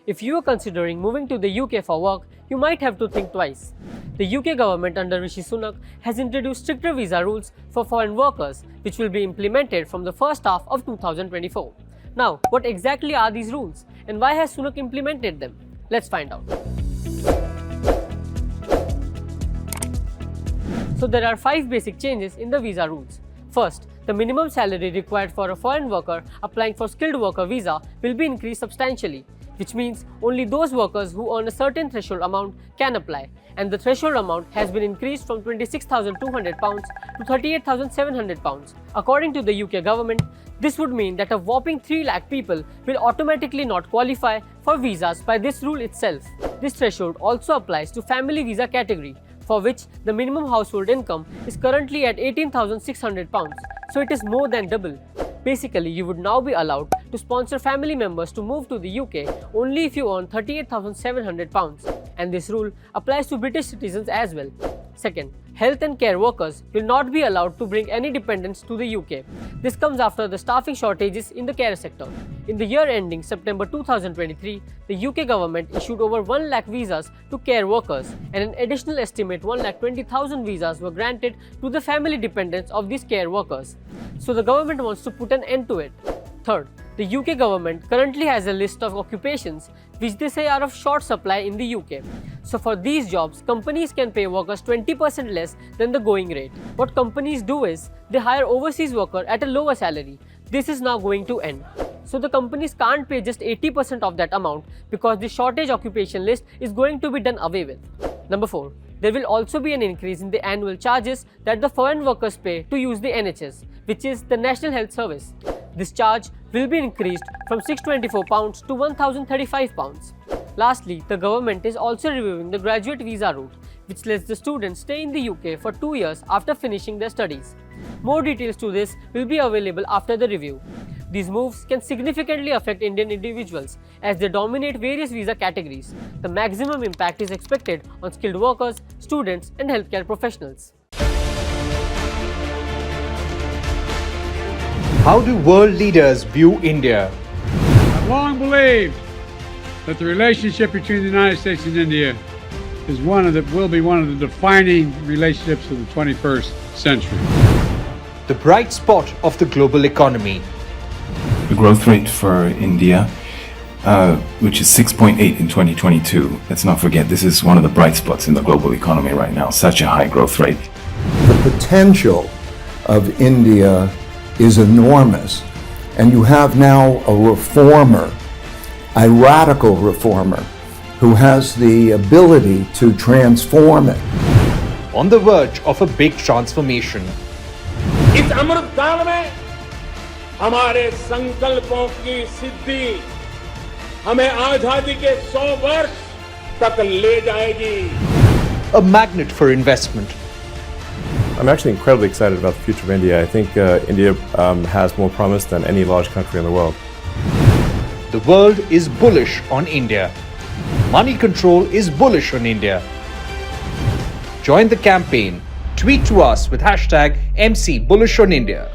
if you are considering moving to the UK for work, you might have to think twice. The UK government under Rishi Sunak has introduced stricter visa rules for foreign workers, which will be implemented from the first half of 2024. Now, what exactly are these rules and why has Sunak implemented them? Let's find out. So there are 5 basic changes in the visa rules. First, the minimum salary required for a foreign worker applying for skilled worker visa will be increased substantially, which means only those workers who earn a certain threshold amount can apply, and the threshold amount has been increased from £26,200 to £38,700. According to the UK government, this would mean that a whopping 3 lakh people will automatically not qualify for visas by this rule itself. This threshold also applies to family visa category, for which the minimum household income is currently at £18,600, so it is more than double. Basically, you would now be allowed to sponsor family members to move to the UK only if you earn £38,700, and this rule applies to British citizens as well. Second, health and care workers will not be allowed to bring any dependents to the UK. This comes after the staffing shortages in the care sector. In the year ending September 2023, the UK government issued over 1 lakh visas to care workers, and an additional estimate 1,20,000 visas were granted to the family dependents of these care workers. So the government wants to put an end to it. Third, the UK government currently has a list of occupations which they say are of short supply in the UK. So for these jobs, companies can pay workers 20% less than the going rate. What companies do is, they hire overseas workers at a lower salary. This is now going to end. So the companies can't pay just 80% of that amount because the shortage occupation list is going to be done away with. Number 4. There will also be an increase in the annual charges that the foreign workers pay to use the NHS, which is the National Health Service. This charge will be increased from £624 to £1,035. Lastly, the government is also reviewing the graduate visa route, which lets the students stay in the UK for 2 years after finishing their studies. More details to this will be available after the review. These moves can significantly affect Indian individuals as they dominate various visa categories. The maximum impact is expected on skilled workers, students, and healthcare professionals. How do world leaders view India? I've long believed that the relationship between the United States and India is will be one of the defining relationships of the 21st century. The bright spot of the global economy. The growth rate for India, which is 6.8 in 2022. Let's not forget, this is one of the bright spots in the global economy right now, such a high growth rate. The potential of India is enormous, and you have now a reformer, a radical reformer, who has the ability to transform it. On the verge of a big transformation. इस अमृत काल में हमारे संकल्पों की सिद्धि हमें आजादी के 100 वर्ष तक ले जाएगी. A magnet for investment. I'm actually incredibly excited about the future of India. I think India has more promise than any large country in the world. The world is bullish on India. Moneycontrol is bullish on India. Join the campaign. Tweet to us with #MC Bullish on India.